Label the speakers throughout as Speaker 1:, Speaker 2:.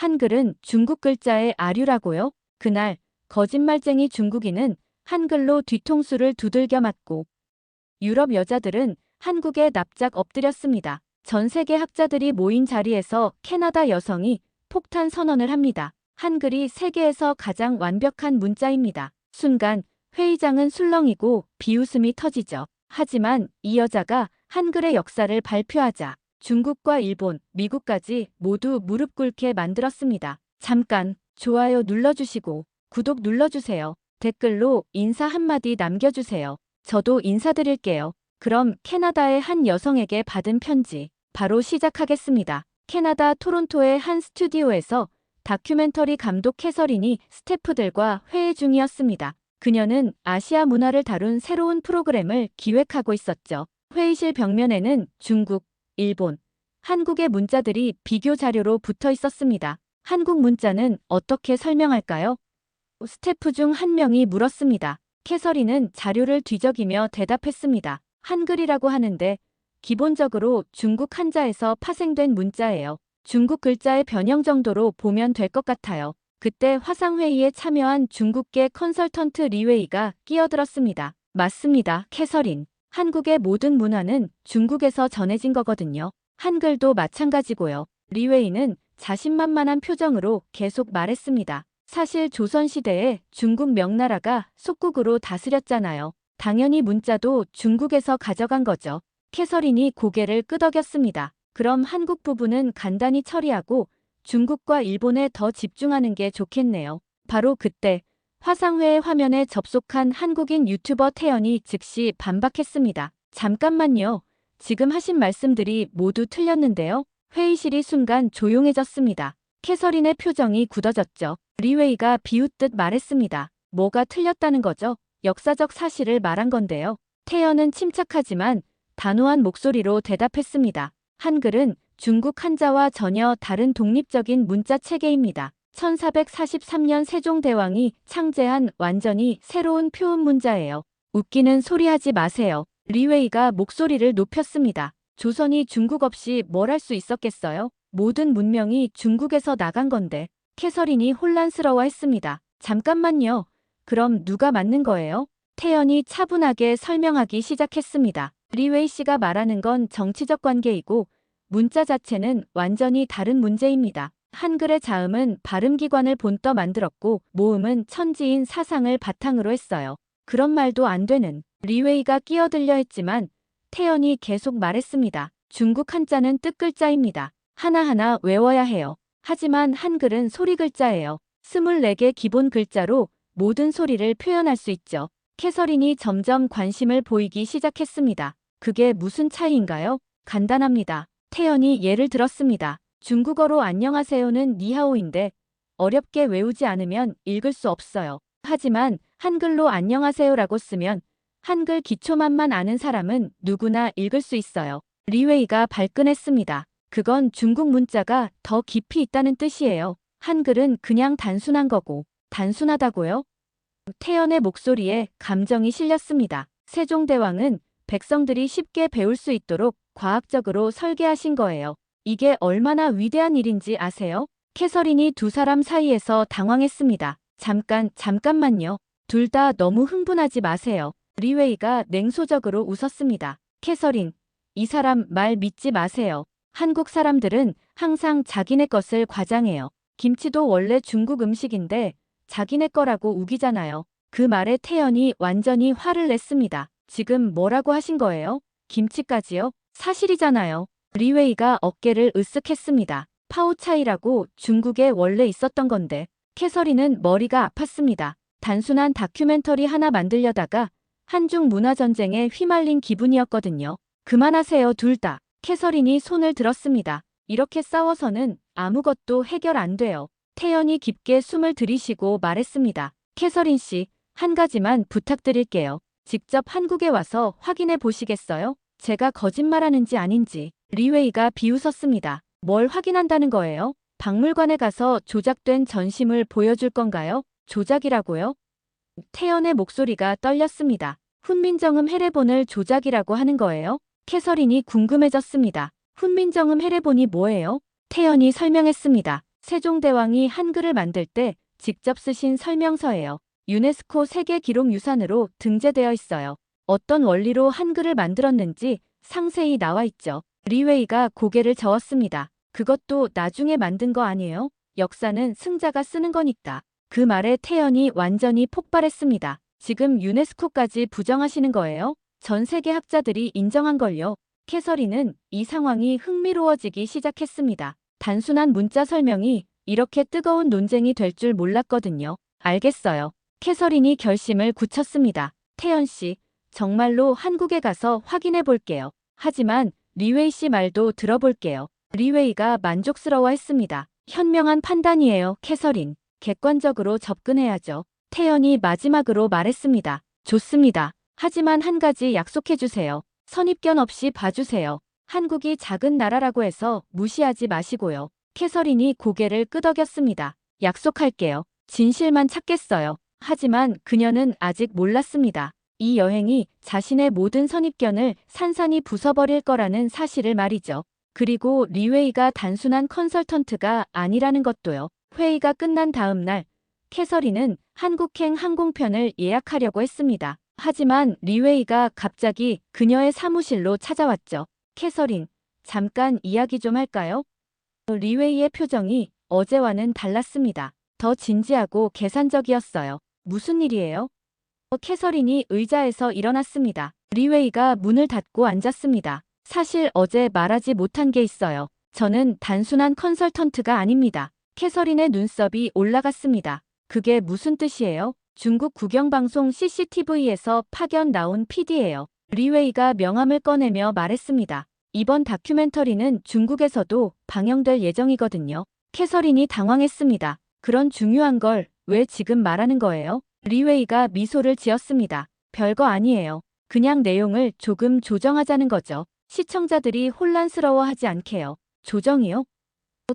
Speaker 1: 한글은 중국 글자의 아류라고요? 그날 거짓말쟁이 중국인은 한글로 뒤통수를 두들겨 맞고 유럽 여자들은 한국에 납작 엎드렸습니다. 전 세계 학자들이 모인 자리에서 캐나다 여성이 폭탄 선언을 합니다. 한글이 세계에서 가장 완벽한 문자입니다. 순간 회의장은 술렁이고 비웃음이 터지죠. 하지만 이 여자가 한글의 역사를 발표하자 중국과 일본, 미국까지 모두 무릎 꿇게 만들었습니다. 잠깐 좋아요 눌러주시고 구독 눌러주세요. 댓글로 인사 한마디 남겨주세요. 저도 인사드릴게요. 그럼 캐나다의 한 여성에게 받은 편지 바로 시작하겠습니다. 캐나다 토론토의 한 스튜디오에서 다큐멘터리 감독 캐서린이 스태프들과 회의 중이었습니다. 그녀는 아시아 문화를 다룬 새로운 프로그램을 기획하고 있었죠. 회의실 벽면에는 중국, 일본, 한국의 문자들이 비교 자료로 붙어 있었습니다. 한국 문자는 어떻게 설명할까요? 스태프 중 한 명이 물었습니다. 캐서린은 자료를 뒤적이며 대답했습니다. 한글이라고 하는데 기본적으로 중국 한자에서 파생된 문자예요. 중국 글자의 변형 정도로 보면 될 것 같아요. 그때 화상회의에 참여한 중국계 컨설턴트 리웨이가 끼어들었습니다. 맞습니다, 캐서린. 한국의 모든 문화는 중국에서 전해진 거거든요. 한글도 마찬가지고요. 리웨이는 자신만만한 표정으로 계속 말했습니다. 사실 조선시대에 중국 명나라가 속국으로 다스렸잖아요. 당연히 문자도 중국에서 가져간 거죠. 캐서린이 고개를 끄덕였습니다. 그럼 한국 부분은 간단히 처리하고 중국과 일본에 더 집중하는 게 좋겠네요. 바로 그때 화상회의 화면에 접속한 한국인 유튜버 태연이 즉시 반박했습니다. 잠깐만요. 지금 하신 말씀들이 모두 틀렸는데요. 회의실이 순간 조용해졌습니다. 캐서린의 표정이 굳어졌죠. 리웨이가 비웃듯 말했습니다. 뭐가 틀렸다는 거죠? 역사적 사실을 말한 건데요. 태연은 침착하지만 단호한 목소리로 대답했습니다. 한글은 중국 한자와 전혀 다른 독립적인 문자 체계입니다. 1443년 세종대왕이 창제한 완전히 새로운 표음 문자예요. 웃기는 소리 하지 마세요. 리웨이가 목소리를 높였습니다. 조선이 중국 없이 뭘 할 수 있었겠어요? 모든 문명이 중국에서 나간 건데. 캐서린이 혼란스러워했습니다. 잠깐만요. 그럼 누가 맞는 거예요? 태연이 차분하게 설명하기 시작했습니다. 리웨이 씨가 말하는 건 정치적 관계이고 문자 자체는 완전히 다른 문제입니다. 한글의 자음은 발음기관을 본떠 만들었고 모음은 천지인 사상을 바탕으로 했어요. 그런 말도 안 되는. 리웨이가 끼어들려 했지만 태연이 계속 말했습니다. 중국 한자는 뜻글자입니다. 하나하나 외워야 해요. 하지만 한글은 소리 글자예요. 24개 기본 글자로 모든 소리를 표현할 수 있죠. 캐서린이 점점 관심을 보이기 시작했습니다. 그게 무슨 차이인가요? 간단합니다. 태연이 예를 들었습니다. 중국어로 안녕하세요는 니하오인데 어렵게 외우지 않으면 읽을 수 없어요. 하지만 한글로 안녕하세요라고 쓰면 한글 기초만만 아는 사람은 누구나 읽을 수 있어요. 리웨이가 발끈했습니다. 그건 중국 문자가 더 깊이 있다는 뜻이에요. 한글은 그냥 단순한 거고. 단순하다고요? 태연의 목소리에 감정이 실렸습니다. 세종대왕은 백성들이 쉽게 배울 수 있도록 과학적으로 설계하신 거예요. 이게 얼마나 위대한 일인지 아세요? 캐서린이 두 사람 사이에서 당황했습니다. 잠깐만요. 둘 다 너무 흥분하지 마세요. 리웨이가 냉소적으로 웃었습니다. 캐서린, 이 사람 말 믿지 마세요. 한국 사람들은 항상 자기네 것을 과장해요. 김치도 원래 중국 음식인데 자기네 거라고 우기잖아요. 그 말에 태연이 완전히 화를 냈습니다. 지금 뭐라고 하신 거예요? 김치까지요? 사실이잖아요. 리웨이가 어깨를 으쓱했습니다. 파오차이라고 중국에 원래 있었던 건데. 캐서린은 머리가 아팠습니다. 단순한 다큐멘터리 하나 만들려다가 한중 문화전쟁에 휘말린 기분이었거든요. 그만하세요, 둘 다. 캐서린이 손을 들었습니다. 이렇게 싸워서는 아무것도 해결 안 돼요. 태연이 깊게 숨을 들이쉬고 말했습니다. 캐서린 씨, 한 가지만 부탁드릴게요. 직접 한국에 와서 확인해 보시겠어요? 제가 거짓말하는지 아닌지. 리웨이가 비웃었습니다. 뭘 확인한다는 거예요? 박물관에 가서 조작된 전심을 보여줄 건가요? 조작이라고요? 태연의 목소리가 떨렸습니다. 훈민정음 해례본을 조작이라고 하는 거예요? 캐서린이 궁금해졌습니다. 훈민정음 해례본이 뭐예요? 태연이 설명했습니다. 세종대왕이 한글을 만들 때 직접 쓰신 설명서예요. 유네스코 세계기록유산으로 등재되어 있어요. 어떤 원리로 한글을 만들었는지 상세히 나와 있죠. 리웨이가 고개를 저었습니다. 그것도 나중에 만든 거 아니에요? 역사는 승자가 쓰는 거니까. 그 말에 태연이 완전히 폭발했습니다. 지금 유네스코까지 부정하시는 거예요? 전 세계 학자들이 인정한 걸요. 캐서린은 이 상황이 흥미로워지기 시작했습니다. 단순한 문자 설명이 이렇게 뜨거운 논쟁이 될 줄 몰랐거든요. 알겠어요. 캐서린이 결심을 굳혔습니다. 태연 씨, 정말로 한국에 가서 확인해 볼게요. 하지만 리웨이 씨 말도 들어볼게요. 리웨이가 만족스러워했습니다. 현명한 판단이에요, 캐서린. 객관적으로 접근해야죠. 태연이 마지막으로 말했습니다. 좋습니다. 하지만 한 가지 약속해 주세요. 선입견 없이 봐주세요. 한국이 작은 나라라고 해서 무시하지 마시고요. 캐서린이 고개를 끄덕였습니다. 약속할게요. 진실만 찾겠어요. 하지만 그녀는 아직 몰랐습니다. 이 여행이 자신의 모든 선입견을 산산이 부숴버릴 거라는 사실을 말이죠. 그리고 리웨이가 단순한 컨설턴트가 아니라는 것도요. 회의가 끝난 다음 날, 캐서린은 한국행 항공편을 예약하려고 했습니다. 하지만 리웨이가 갑자기 그녀의 사무실로 찾아왔죠. 캐서린, 잠깐 이야기 좀 할까요? 리웨이의 표정이 어제와는 달랐습니다. 더 진지하고 계산적이었어요. 무슨 일이에요? 캐서린이 의자에서 일어났습니다. 리웨이가 문을 닫고 앉았습니다. 사실 어제 말하지 못한 게 있어요. 저는 단순한 컨설턴트가 아닙니다. 캐서린의 눈썹이 올라갔습니다. 그게 무슨 뜻이에요? 중국 국영방송 CCTV에서 파견 나온 PD예요. 리웨이가 명함을 꺼내며 말했습니다. 이번 다큐멘터리는 중국에서도 방영될 예정이거든요. 캐서린이 당황했습니다. 그런 중요한 걸 왜 지금 말하는 거예요? 리웨이가 미소를 지었습니다. 별거 아니에요. 그냥 내용을 조금 조정하자는 거죠. 시청자들이 혼란스러워하지 않게요. 조정이요?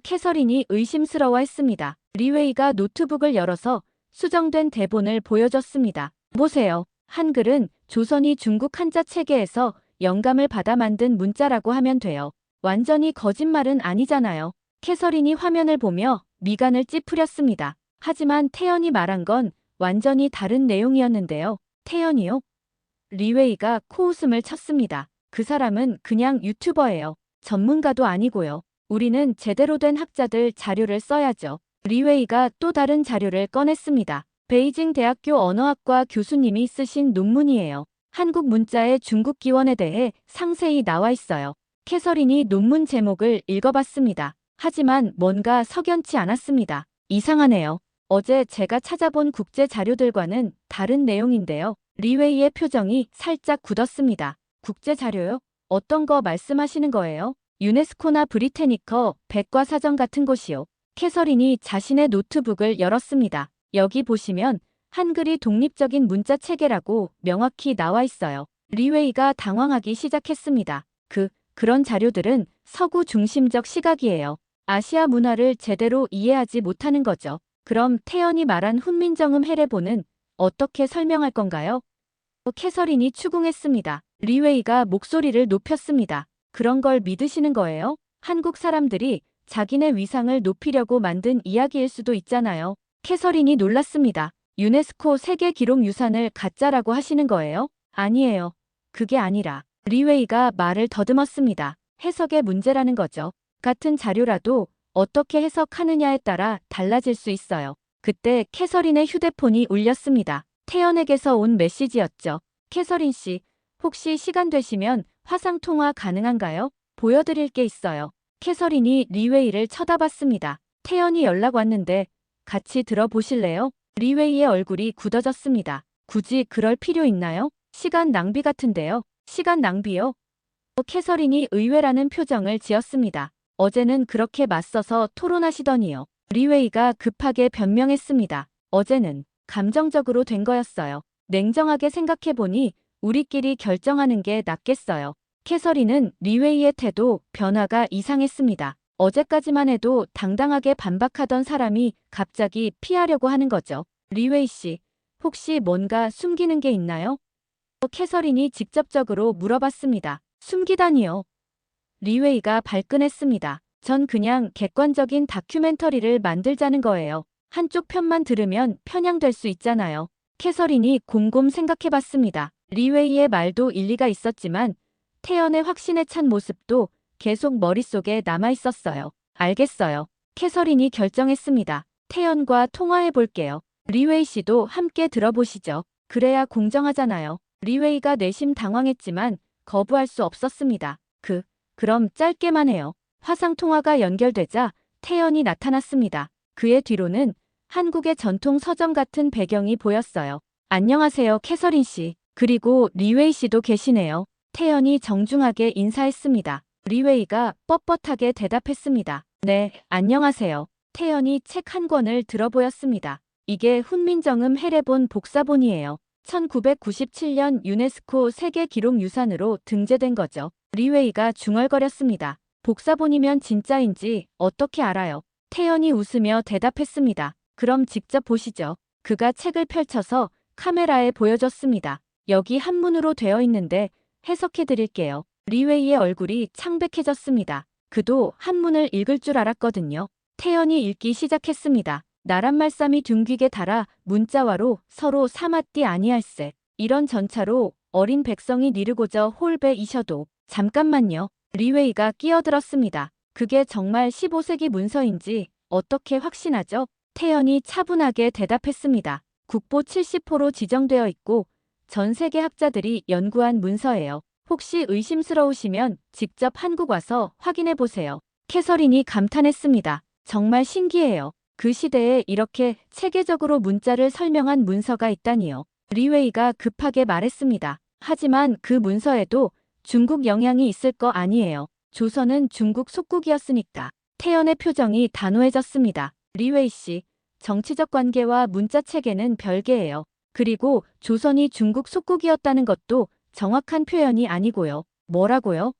Speaker 1: 캐서린이 의심스러워했습니다. 리웨이가 노트북을 열어서 수정된 대본을 보여줬습니다. 보세요. 한글은 조선이 중국 한자 체계에서 영감을 받아 만든 문자라고 하면 돼요. 완전히 거짓말은 아니잖아요. 캐서린이 화면을 보며 미간을 찌푸렸습니다. 하지만 태연이 말한 건 완전히 다른 내용이었는데요. 태연이요? 리웨이가 코웃음을 쳤습니다. 그 사람은 그냥 유튜버예요. 전문가도 아니고요. 우리는 제대로 된 학자들 자료를 써야죠. 리웨이가 또 다른 자료를 꺼냈습니다. 베이징 대학교 언어학과 교수님이 쓰신 논문이에요. 한국 문자의 중국 기원에 대해 상세히 나와 있어요. 캐서린이 논문 제목을 읽어봤습니다. 하지만 뭔가 석연치 않았습니다. 이상하네요. 어제 제가 찾아본 국제 자료들과는 다른 내용인데요. 리웨이의 표정이 살짝 굳었습니다. 국제 자료요? 어떤 거 말씀하시는 거예요? 유네스코나 브리테니커 백과사전 같은 곳이요. 캐서린이 자신의 노트북을 열었습니다. 여기 보시면 한글이 독립적인 문자 체계라고 명확히 나와 있어요. 리웨이가 당황하기 시작했습니다. 그런 자료들은 서구 중심적 시각이에요. 아시아 문화를 제대로 이해하지 못하는 거죠. 그럼 태연이 말한 훈민정음 해례본은 어떻게 설명할 건가요? 캐서린이 추궁했습니다. 리웨이가 목소리를 높였습니다. 그런 걸 믿으시는 거예요? 한국 사람들이 자기네 위상을 높이려고 만든 이야기일 수도 있잖아요. 캐서린이 놀랐습니다. 유네스코 세계기록유산을 가짜라고 하시는 거예요? 아니에요. 그게 아니라 리웨이가 말을 더듬었습니다. 해석의 문제라는 거죠. 같은 자료라도 어떻게 해석하느냐에 따라 달라질 수 있어요. 그때 캐서린의 휴대폰이 울렸습니다. 태연에게서 온 메시지였죠. 캐서린 씨, 혹시 시간 되시면 화상통화 가능한가요? 보여드릴 게 있어요. 캐서린이 리웨이를 쳐다봤습니다. 태연이 연락 왔는데 같이 들어보실래요? 리웨이의 얼굴이 굳어졌습니다. 굳이 그럴 필요 있나요? 시간 낭비 같은데요. 시간 낭비요? 캐서린이 의외라는 표정을 지었습니다. 어제는 그렇게 맞서서 토론하시더니요. 리웨이가 급하게 변명했습니다. 어제는 감정적으로 된 거였어요. 냉정하게 생각해보니 우리끼리 결정하는 게 낫겠어요. 캐서린은 리웨이의 태도 변화가 이상했습니다. 어제까지만 해도 당당하게 반박하던 사람이 갑자기 피하려고 하는 거죠. 리웨이 씨, 혹시 뭔가 숨기는 게 있나요? 캐서린이 직접적으로 물어봤습니다. 숨기다니요. 리웨이가 발끈했습니다. 전 그냥 객관적인 다큐멘터리를 만들자는 거예요. 한쪽 편만 들으면 편향될 수 있잖아요. 캐서린이 곰곰 생각해봤습니다. 리웨이의 말도 일리가 있었지만 태연의 확신에 찬 모습도 계속 머릿속에 남아있었어요. 알겠어요. 캐서린이 결정했습니다. 태연과 통화해볼게요. 리웨이 씨도 함께 들어보시죠. 그래야 공정하잖아요. 리웨이가 내심 당황했지만 거부할 수 없었습니다. 그럼 짧게만 해요. 화상통화가 연결되자 태연이 나타났습니다. 그의 뒤로는 한국의 전통 서점 같은 배경이 보였어요. 안녕하세요, 캐서린 씨. 그리고 리웨이 씨도 계시네요. 태연이 정중하게 인사했습니다. 리웨이가 뻣뻣하게 대답했습니다. 네, 안녕하세요. 태연이 책 한 권을 들어보였습니다. 이게 훈민정음 해례본 복사본이에요. 1997년 유네스코 세계기록유산으로 등재된 거죠. 리웨이가 중얼거렸습니다. 복사본이면 진짜인지 어떻게 알아요? 태연이 웃으며 대답했습니다. 그럼 직접 보시죠. 그가 책을 펼쳐서 카메라에 보여줬습니다. 여기 한문으로 되어 있는데 해석해 드릴게요. 리웨이의 얼굴이 창백해졌습니다. 그도 한문을 읽을 줄 알았거든요. 태연이 읽기 시작했습니다. 나란 말씀이 둥귀게 달아 문자와로 서로 사맞디 아니할세. 이런 전차로 어린 백성이 니르고저 홀배 이셔도. 잠깐만요. 리웨이가 끼어들었습니다. 그게 정말 15세기 문서인지 어떻게 확신하죠? 태연이 차분하게 대답했습니다. 국보 70호로 지정되어 있고 전 세계 학자들이 연구한 문서예요. 혹시 의심스러우시면 직접 한국 와서 확인해 보세요. 캐서린이 감탄했습니다. 정말 신기해요. 그 시대에 이렇게 체계적으로 문자를 설명한 문서가 있다니요. 리웨이가 급하게 말했습니다. 하지만 그 문서에도 중국 영향이 있을 거 아니에요. 조선은 중국 속국이었으니까. 태연의 표정이 단호해졌습니다. 리웨이 씨, 정치적 관계와 문자 체계는 별개예요. 그리고 조선이 중국 속국이었다는 것도 정확한 표현이 아니고요. 뭐라고요?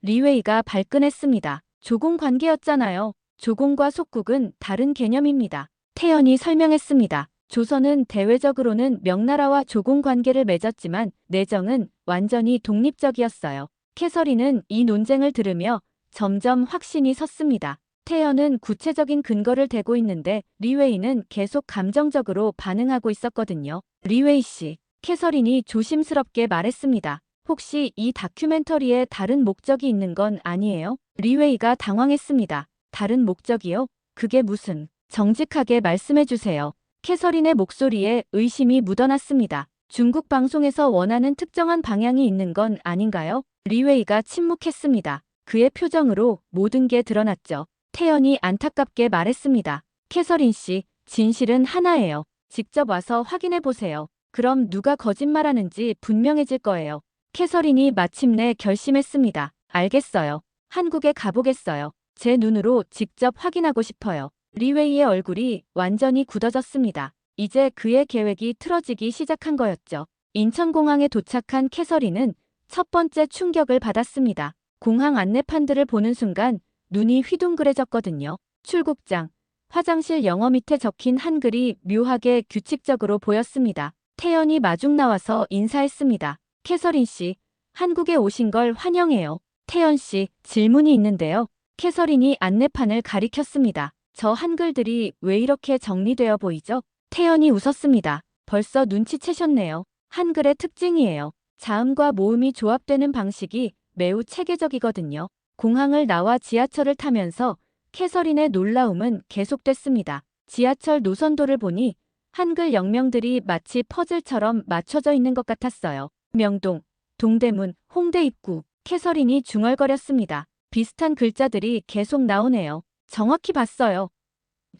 Speaker 1: 리웨이가 발끈했습니다. 조공 관계였잖아요. 조공과 속국은 다른 개념입니다. 태연이 설명했습니다. 조선은 대외적으로는 명나라와 조공 관계를 맺었지만 내정은 완전히 독립적이었어요. 캐서린은 이 논쟁을 들으며 점점 확신이 섰습니다. 태연은 구체적인 근거를 대고 있는데 리웨이는 계속 감정적으로 반응하고 있었거든요. 리웨이 씨, 캐서린이 조심스럽게 말했습니다. 혹시 이 다큐멘터리에 다른 목적이 있는 건 아니에요? 리웨이가 당황했습니다. 다른 목적이요? 그게 무슨? 정직하게 말씀해 주세요. 캐서린의 목소리에 의심이 묻어났습니다. 중국 방송에서 원하는 특정한 방향이 있는 건 아닌가요? 리웨이가 침묵했습니다. 그의 표정으로 모든 게 드러났죠. 태연이 안타깝게 말했습니다. 캐서린 씨, 진실은 하나예요. 직접 와서 확인해 보세요. 그럼 누가 거짓말하는지 분명해질 거예요. 캐서린이 마침내 결심했습니다. 알겠어요. 한국에 가보겠어요. 제 눈으로 직접 확인하고 싶어요. 리웨이의 얼굴이 완전히 굳어졌습니다. 이제 그의 계획이 틀어지기 시작한 거였죠. 인천공항에 도착한 캐서린은 첫 번째 충격을 받았습니다. 공항 안내판들을 보는 순간 눈이 휘둥그레졌거든요. 출국장, 화장실 영어 밑에 적힌 한글이 묘하게 규칙적으로 보였습니다. 태연이 마중 나와서 인사했습니다. 캐서린 씨, 한국에 오신 걸 환영해요. 태연 씨, 질문이 있는데요. 캐서린이 안내판을 가리켰습니다. 저 한글들이 왜 이렇게 정리되어 보이죠? 태연이 웃었습니다. 벌써 눈치채셨네요. 한글의 특징이에요. 자음과 모음이 조합되는 방식이 매우 체계적이거든요. 공항을 나와 지하철을 타면서 캐서린의 놀라움은 계속됐습니다. 지하철 노선도를 보니 한글 영명들이 마치 퍼즐처럼 맞춰져 있는 것 같았어요. 명동, 동대문, 홍대 입구. 캐서린이 중얼거렸습니다. 비슷한 글자들이 계속 나오네요. 정확히 봤어요.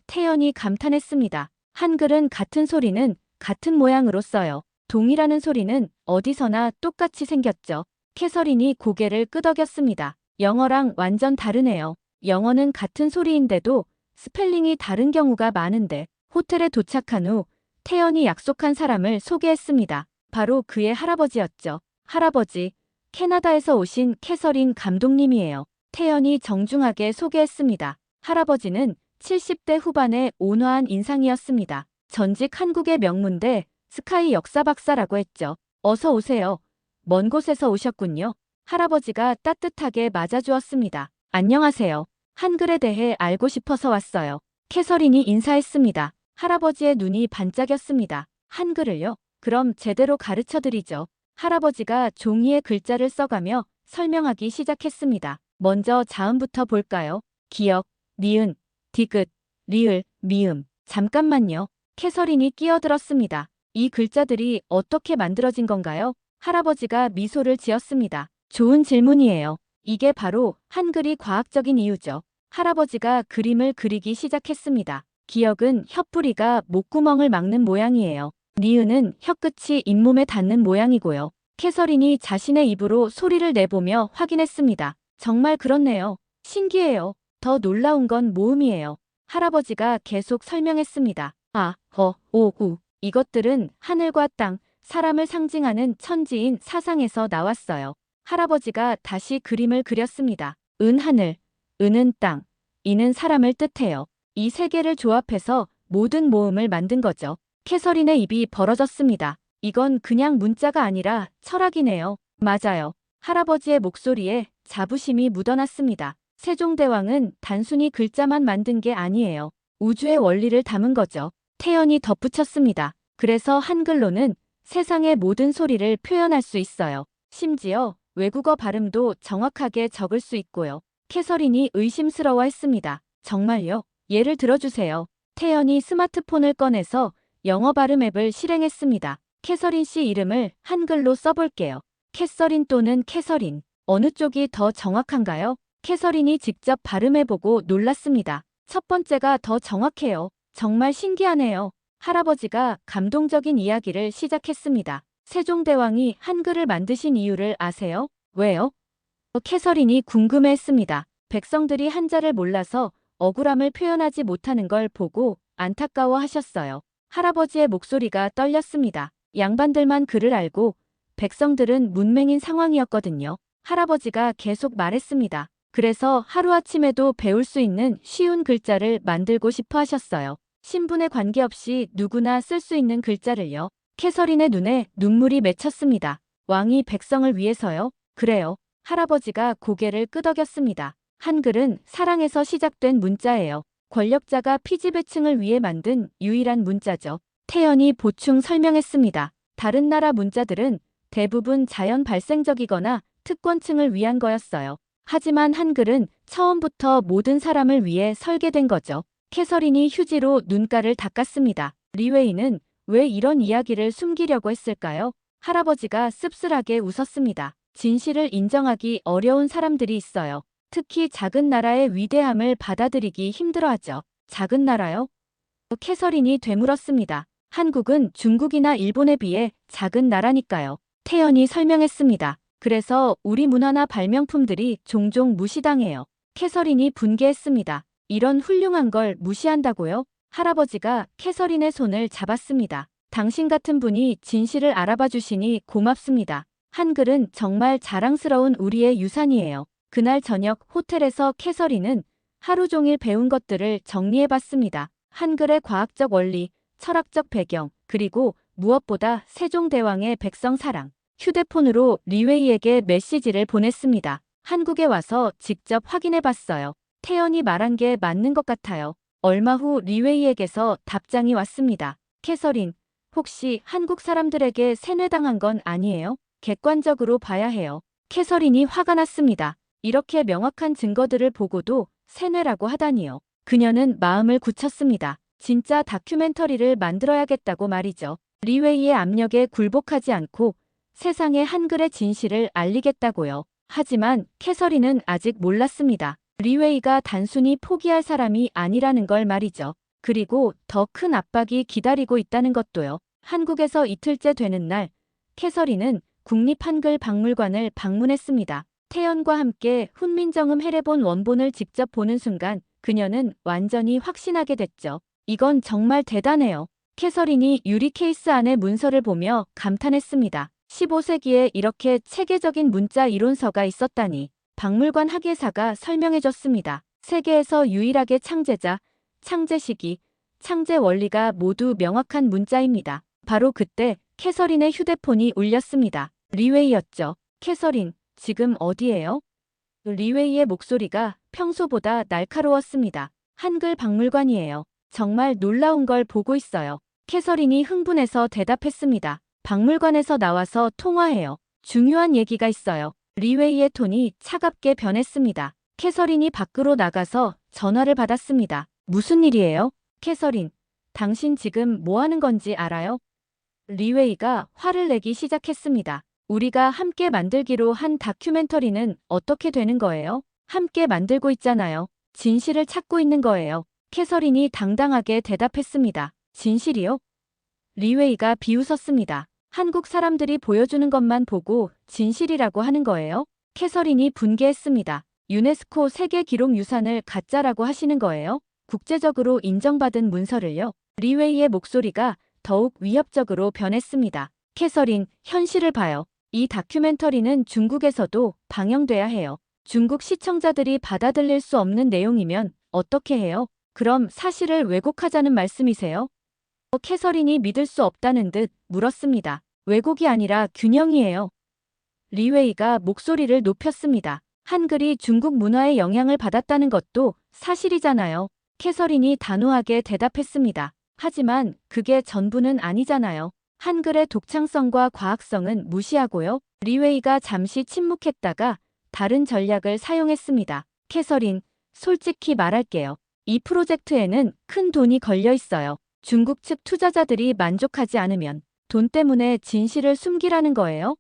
Speaker 1: 태연이 감탄했습니다. 한글은 같은 소리는 같은 모양으로 써요. 동이라는 소리는 어디서나 똑같이 생겼죠. 캐서린이 고개를 끄덕였습니다. 영어랑 완전 다르네요. 영어는 같은 소리인데도 스펠링이 다른 경우가 많은데. 호텔에 도착한 후 태연이 약속한 사람을 소개했습니다. 바로 그의 할아버지였죠. 할아버지, 캐나다에서 오신 캐서린 감독님이에요. 태연이 정중하게 소개했습니다. 할아버지는 70대 후반의 온화한 인상이었습니다. 전직 한국의 명문대 스카이 역사 박사라고 했죠. 어서 오세요. 먼 곳에서 오셨군요. 할아버지가 따뜻하게 맞아주었습니다. 안녕하세요. 한글에 대해 알고 싶어서 왔어요. 캐서린이 인사했습니다. 할아버지의 눈이 반짝였습니다. 한글을요? 그럼 제대로 가르쳐 드리죠. 할아버지가 종이에 글자를 써가며 설명하기 시작했습니다. 먼저 자음부터 볼까요? 기역, 니은, 디귿, 리을, 미음. 잠깐만요. 캐서린이 끼어들었습니다. 이 글자들이 어떻게 만들어진 건가요? 할아버지가 미소를 지었습니다. 좋은 질문이에요. 이게 바로 한글이 과학적인 이유죠. 할아버지가 그림을 그리기 시작했습니다. 기역은 혀뿌리가 목구멍을 막는 모양이에요. 니은은 혀끝이 잇몸에 닿는 모양이고요. 캐서린이 자신의 입으로 소리를 내보며 확인했습니다. 정말 그렇네요. 신기해요. 더 놀라운 건 모음이에요. 할아버지가 계속 설명했습니다. 아, 오, 우. 이것들은 하늘과 땅, 사람을 상징하는 천지인 사상에서 나왔어요. 할아버지가 다시 그림을 그렸습니다. 은 하늘, 은은 땅, 이는 사람을 뜻해요. 이 세 개를 조합해서 모든 모음을 만든 거죠. 캐서린의 입이 벌어졌습니다. 이건 그냥 문자가 아니라 철학이네요. 맞아요. 할아버지의 목소리에 자부심이 묻어났습니다. 세종대왕은 단순히 글자만 만든 게 아니에요. 우주의 원리를 담은 거죠. 태연이 덧붙였습니다. 그래서 한글로는 세상의 모든 소리를 표현할 수 있어요. 심지어 외국어 발음도 정확하게 적을 수 있고요. 캐서린이 의심스러워했습니다. 정말요? 예를 들어주세요. 태연이 스마트폰을 꺼내서 영어 발음 앱을 실행했습니다. 캐서린 씨 이름을 한글로 써볼게요. 캐서린 또는 캐서린. 어느 쪽이 더 정확한가요? 캐서린이 직접 발음해보고 놀랐습니다. 첫 번째가 더 정확해요. 정말 신기하네요. 할아버지가 감동적인 이야기를 시작했습니다. 세종대왕이 한글을 만드신 이유를 아세요? 왜요? 캐서린이 궁금해했습니다. 백성들이 한자를 몰라서 억울함을 표현하지 못하는 걸 보고 안타까워하셨어요. 할아버지의 목소리가 떨렸습니다. 양반들만 글을 알고 백성들은 문맹인 상황이었거든요. 할아버지가 계속 말했습니다. 그래서 하루아침에도 배울 수 있는 쉬운 글자를 만들고 싶어 하셨어요. 신분에 관계없이 누구나 쓸 수 있는 글자를요. 캐서린의 눈에 눈물이 맺혔습니다. 왕이 백성을 위해서요? 그래요. 할아버지가 고개를 끄덕였습니다. 한글은 사랑에서 시작된 문자예요. 권력자가 피지배층을 위해 만든 유일한 문자죠. 태연이 보충 설명했습니다. 다른 나라 문자들은 대부분 자연 발생적이거나 특권층을 위한 거였어요. 하지만 한글은 처음부터 모든 사람을 위해 설계된 거죠. 캐서린이 휴지로 눈가를 닦았습니다. 리웨이는 왜 이런 이야기를 숨기려고 했을까요? 할아버지가 씁쓸하게 웃었습니다. 진실을 인정하기 어려운 사람들이 있어요. 특히 작은 나라의 위대함을 받아들이기 힘들어하죠. 작은 나라요? 캐서린이 되물었습니다. 한국은 중국이나 일본에 비해 작은 나라니까요. 태연이 설명했습니다. 그래서 우리 문화나 발명품들이 종종 무시당해요. 캐서린이 분개했습니다. 이런 훌륭한 걸 무시한다고요? 할아버지가 캐서린의 손을 잡았습니다. 당신 같은 분이 진실을 알아봐 주시니 고맙습니다. 한글은 정말 자랑스러운 우리의 유산이에요. 그날 저녁 호텔에서 캐서린은 하루 종일 배운 것들을 정리해봤습니다. 한글의 과학적 원리, 철학적 배경, 그리고 무엇보다 세종대왕의 백성 사랑. 휴대폰으로 리웨이에게 메시지를 보냈습니다. 한국에 와서 직접 확인해봤어요. 태연이 말한 게 맞는 것 같아요. 얼마 후 리웨이에게서 답장이 왔습니다. 캐서린, 혹시 한국 사람들에게 세뇌당한 건 아니에요? 객관적으로 봐야 해요. 캐서린이 화가 났습니다. 이렇게 명확한 증거들을 보고도 세뇌라고 하다니요. 그녀는 마음을 굳혔습니다. 진짜 다큐멘터리를 만들어야겠다고 말이죠. 리웨이의 압력에 굴복하지 않고 세상에 한글의 진실을 알리겠다고요. 하지만 캐서린은 아직 몰랐습니다. 리웨이가 단순히 포기할 사람이 아니라는 걸 말이죠. 그리고 더 큰 압박이 기다리고 있다는 것도요. 한국에서 이틀째 되는 날, 캐서린은 국립한글박물관을 방문했습니다. 태연과 함께 훈민정음 해례본 원본을 직접 보는 순간 그녀는 완전히 확신하게 됐죠. 이건 정말 대단해요. 캐서린이 유리 케이스 안의 문서를 보며 감탄했습니다. 15세기에 이렇게 체계적인 문자 이론서가 있었다니. 박물관 학예사가 설명해줬습니다. 세계에서 유일하게 창제자, 창제 시기, 창제 원리가 모두 명확한 문자입니다. 바로 그때 캐서린의 휴대폰이 울렸습니다. 리웨이였죠. 캐서린, 지금 어디예요? 리웨이의 목소리가 평소보다 날카로웠습니다. 한글 박물관이에요. 정말 놀라운 걸 보고 있어요. 캐서린이 흥분해서 대답했습니다. 박물관에서 나와서 통화해요. 중요한 얘기가 있어요. 리웨이의 톤이 차갑게 변했습니다. 캐서린이 밖으로 나가서 전화를 받았습니다. 무슨 일이에요? 캐서린, 당신 지금 뭐 하는 건지 알아요? 리웨이가 화를 내기 시작했습니다. 우리가 함께 만들기로 한 다큐멘터리는 어떻게 되는 거예요? 함께 만들고 있잖아요. 진실을 찾고 있는 거예요. 캐서린이 당당하게 대답했습니다. 진실이요? 리웨이가 비웃었습니다. 한국 사람들이 보여주는 것만 보고 진실이라고 하는 거예요? 캐서린이 분개했습니다. 유네스코 세계기록유산을 가짜라고 하시는 거예요? 국제적으로 인정받은 문서를요? 리웨이의 목소리가 더욱 위협적으로 변했습니다. 캐서린, 현실을 봐요. 이 다큐멘터리는 중국에서도 방영돼야 해요. 중국 시청자들이 받아들일 수 없는 내용이면 어떻게 해요? 그럼 사실을 왜곡하자는 말씀이세요? 캐서린이 믿을 수 없다는 듯 물었습니다. 왜곡이 아니라 균형이에요. 리웨이가 목소리를 높였습니다. 한글이 중국 문화에 영향을 받았다는 것도 사실이잖아요. 캐서린이 단호하게 대답했습니다. 하지만 그게 전부는 아니잖아요. 한글의 독창성과 과학성은 무시하고요. 리웨이가 잠시 침묵했다가 다른 전략을 사용했습니다. 캐서린, 솔직히 말할게요. 이 프로젝트에는 큰 돈이 걸려 있어요. 중국 측 투자자들이 만족하지 않으면 돈 때문에 진실을 숨기라는 거예요?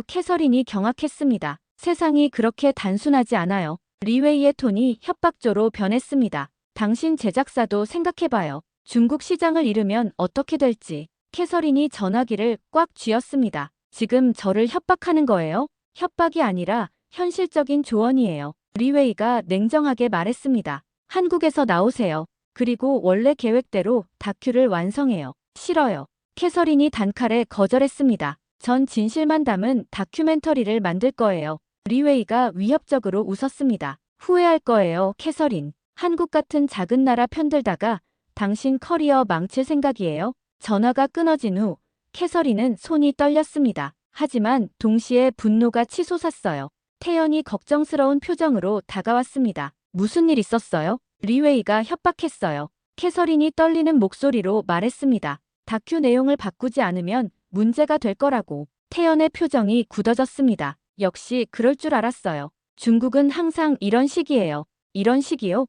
Speaker 1: 캐서린이 경악했습니다. 세상이 그렇게 단순하지 않아요. 리웨이의 톤이 협박조로 변했습니다. 당신 제작사도 생각해봐요. 중국 시장을 잃으면 어떻게 될지. 캐서린이 전화기를 꽉 쥐었습니다. 지금 저를 협박하는 거예요? 협박이 아니라 현실적인 조언이에요. 리웨이가 냉정하게 말했습니다. 한국에서 나오세요. 그리고 원래 계획대로 다큐를 완성해요. 싫어요. 캐서린이 단칼에 거절했습니다. 전 진실만 담은 다큐멘터리를 만들 거예요. 리웨이가 위협적으로 웃었습니다. 후회할 거예요, 캐서린. 한국 같은 작은 나라 편들다가 당신 커리어 망칠 생각이에요? 전화가 끊어진 후 캐서린은 손이 떨렸습니다. 하지만 동시에 분노가 치솟았어요. 태연이 걱정스러운 표정으로 다가왔습니다. 무슨 일 있었어요? 리웨이가 협박했어요. 캐서린이 떨리는 목소리로 말했습니다. 다큐 내용을 바꾸지 않으면 문제가 될 거라고. 태연의 표정이 굳어졌습니다. 역시 그럴 줄 알았어요. 중국은 항상 이런 식이에요. 이런 식이요?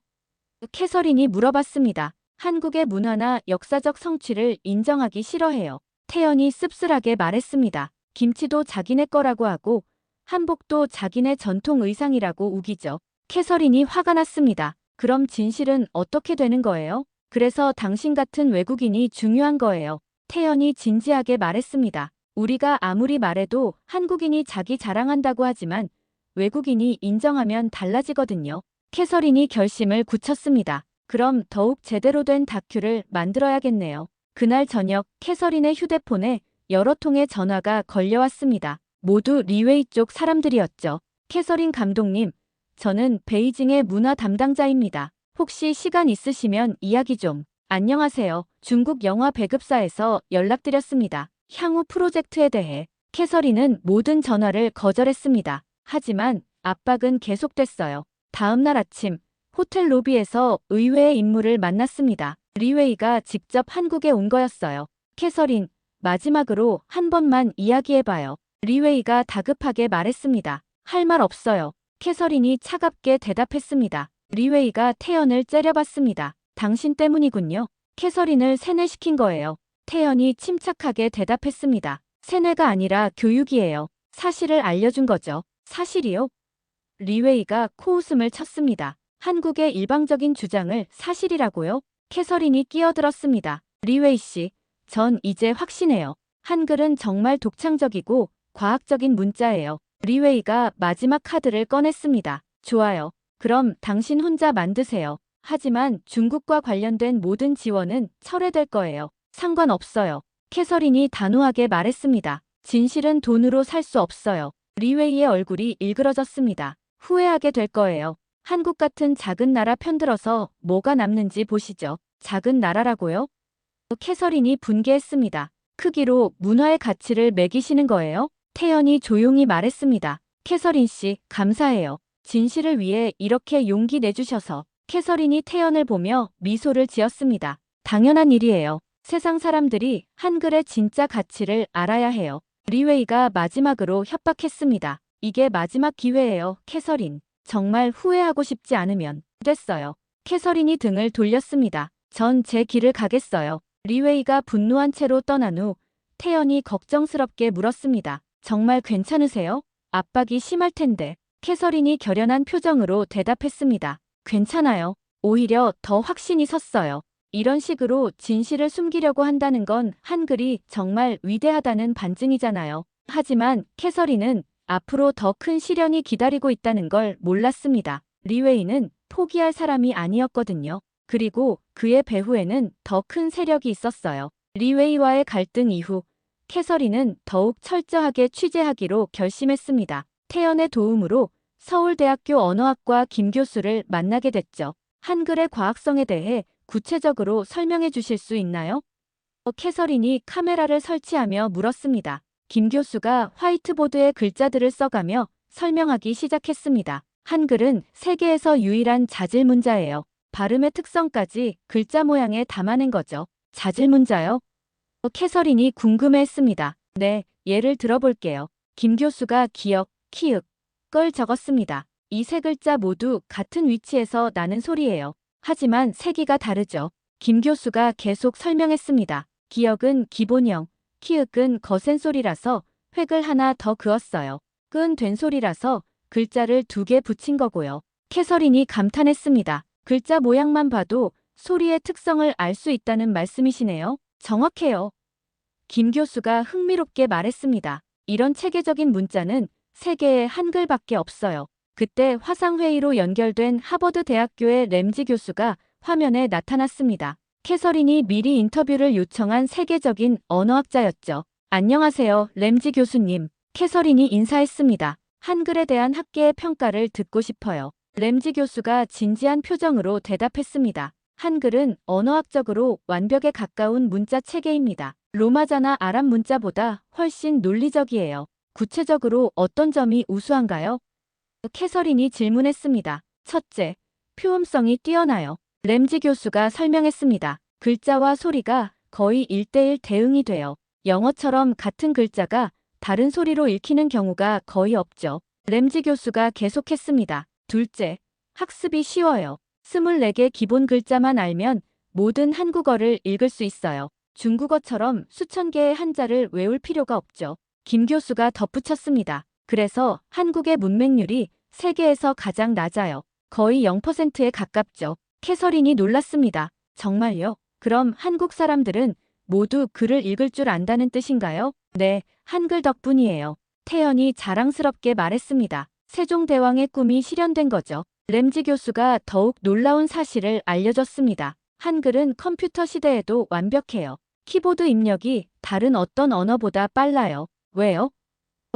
Speaker 1: 캐서린이 물어봤습니다. 한국의 문화나 역사적 성취를 인정하기 싫어해요. 태연이 씁쓸하게 말했습니다. 김치도 자기네 거라고 하고 한복도 자기네 전통 의상이라고 우기죠. 캐서린이 화가 났습니다. 그럼 진실은 어떻게 되는 거예요? 그래서 당신 같은 외국인이 중요한 거예요. 태연이 진지하게 말했습니다. 우리가 아무리 말해도 한국인이 자기 자랑한다고 하지만 외국인이 인정하면 달라지거든요. 캐서린이 결심을 굳혔습니다. 그럼 더욱 제대로 된 다큐를 만들어야겠네요. 그날 저녁 캐서린의 휴대폰에 여러 통의 전화가 걸려왔습니다. 모두 리웨이 쪽 사람들이었죠. 캐서린 감독님, 저는 베이징의 문화 담당자입니다. 혹시 시간 있으시면 이야기 좀. 안녕하세요. 중국 영화 배급사에서 연락드렸습니다. 향후 프로젝트에 대해. 캐서린은 모든 전화를 거절했습니다. 하지만 압박은 계속됐어요. 다음 날 아침 호텔 로비에서 의외의 인물을 만났습니다. 리웨이가 직접 한국에 온 거였어요. 캐서린, 마지막으로 한 번만 이야기해봐요. 리웨이가 다급하게 말했습니다. 할 말 없어요. 캐서린이 차갑게 대답했습니다. 리웨이가 태연을 째려봤습니다. 당신 때문이군요. 캐서린을 세뇌시킨 거예요. 태연이 침착하게 대답했습니다. 세뇌가 아니라 교육이에요. 사실을 알려준 거죠. 사실이요? 리웨이가 코웃음을 쳤습니다. 한국의 일방적인 주장을 사실이라고요? 캐서린이 끼어들었습니다. 리웨이 씨, 전 이제 확신해요. 한글은 정말 독창적이고 과학적인 문자예요. 리웨이가 마지막 카드를 꺼냈습니다. 좋아요. 그럼 당신 혼자 만드세요. 하지만 중국과 관련된 모든 지원은 철회될 거예요. 상관없어요. 캐서린이 단호하게 말했습니다. 진실은 돈으로 살 수 없어요. 리웨이의 얼굴이 일그러졌습니다. 후회하게 될 거예요. 한국 같은 작은 나라 편들어서 뭐가 남는지 보시죠. 작은 나라라고요? 캐서린이 분개했습니다. 크기로 문화의 가치를 매기시는 거예요? 태연이 조용히 말했습니다. 캐서린 씨, 감사해요. 진실을 위해 이렇게 용기 내주셔서. 캐서린이 태연을 보며 미소를 지었습니다. 당연한 일이에요. 세상 사람들이 한글의 진짜 가치를 알아야 해요. 리웨이가 마지막으로 협박했습니다. 이게 마지막 기회예요, 캐서린. 정말 후회하고 싶지 않으면. 됐어요. 캐서린이 등을 돌렸습니다. 전 제 길을 가겠어요. 리웨이가 분노한 채로 떠난 후 태연이 걱정스럽게 물었습니다. 정말 괜찮으세요? 압박이 심할 텐데. 캐서린이 결연한 표정으로 대답했습니다. 괜찮아요. 오히려 더 확신이 섰어요. 이런 식으로 진실을 숨기려고 한다는 건 한글이 정말 위대하다는 반증이잖아요. 하지만 캐서린은 앞으로 더 큰 시련이 기다리고 있다는 걸 몰랐습니다. 리웨이는 포기할 사람이 아니었거든요. 그리고 그의 배후에는 더 큰 세력이 있었어요. 리웨이와의 갈등 이후 캐서린은 더욱 철저하게 취재하기로 결심했습니다. 태연의 도움으로 서울대학교 언어학과 김 교수를 만나게 됐죠. 한글의 과학성에 대해 구체적으로 설명해 주실 수 있나요? 캐서린이 카메라를 설치하며 물었습니다. 김 교수가 화이트보드에 글자들을 써가며 설명하기 시작했습니다. 한글은 세계에서 유일한 자질문자예요. 발음의 특성까지 글자 모양에 담아낸 거죠. 자질문자요? 캐서린이 궁금해했습니다. 네, 예를 들어볼게요. 김 교수가 기역, 키읔, 걸 적었습니다. 이 세 글자 모두 같은 위치에서 나는 소리예요. 하지만 세기가 다르죠. 김 교수가 계속 설명했습니다. 기역은 기본형, 키읔은 거센 소리라서 획을 하나 더 그었어요. 끈 된 소리라서 글자를 2개 붙인 거고요. 캐서린이 감탄했습니다. 글자 모양만 봐도 소리의 특성을 알 수 있다는 말씀이시네요. 정확해요. 김 교수가 흥미롭게 말했습니다. 이런 체계적인 문자는 세계에 한글밖에 없어요. 그때 화상회의로 연결된 하버드 대학교의 램지 교수가 화면에 나타났습니다. 캐서린이 미리 인터뷰를 요청한 세계적인 언어학자였죠. 안녕하세요, 램지 교수님. 캐서린이 인사했습니다. 한글에 대한 학계의 평가를 듣고 싶어요. 램지 교수가 진지한 표정으로 대답했습니다. 한글은 언어학적으로 완벽에 가까운 문자 체계입니다. 로마자나 아랍 문자보다 훨씬 논리적이에요. 구체적으로 어떤 점이 우수한가요? 캐서린이 질문했습니다. 첫째, 표음성이 뛰어나요. 램지 교수가 설명했습니다. 글자와 소리가 거의 1:1 대응이 돼요. 영어처럼 같은 글자가 다른 소리로 읽히는 경우가 거의 없죠. 램지 교수가 계속했습니다. 둘째, 학습이 쉬워요. 24개 기본 글자만 알면 모든 한국어를 읽을 수 있어요. 중국어처럼 수천 개의 한자를 외울 필요가 없죠. 김 교수가 덧붙였습니다. 그래서 한국의 문맹률이 세계에서 가장 낮아요. 거의 0%에 가깝죠. 캐서린이 놀랐습니다. 정말요? 그럼 한국 사람들은 모두 글을 읽을 줄 안다는 뜻인가요? 네, 한글 덕분이에요. 태연이 자랑스럽게 말했습니다. 세종대왕의 꿈이 실현된 거죠. 램지 교수가 더욱 놀라운 사실을 알려줬습니다. 한글은 컴퓨터 시대에도 완벽해요. 키보드 입력이 다른 어떤 언어보다 빨라요. 왜요?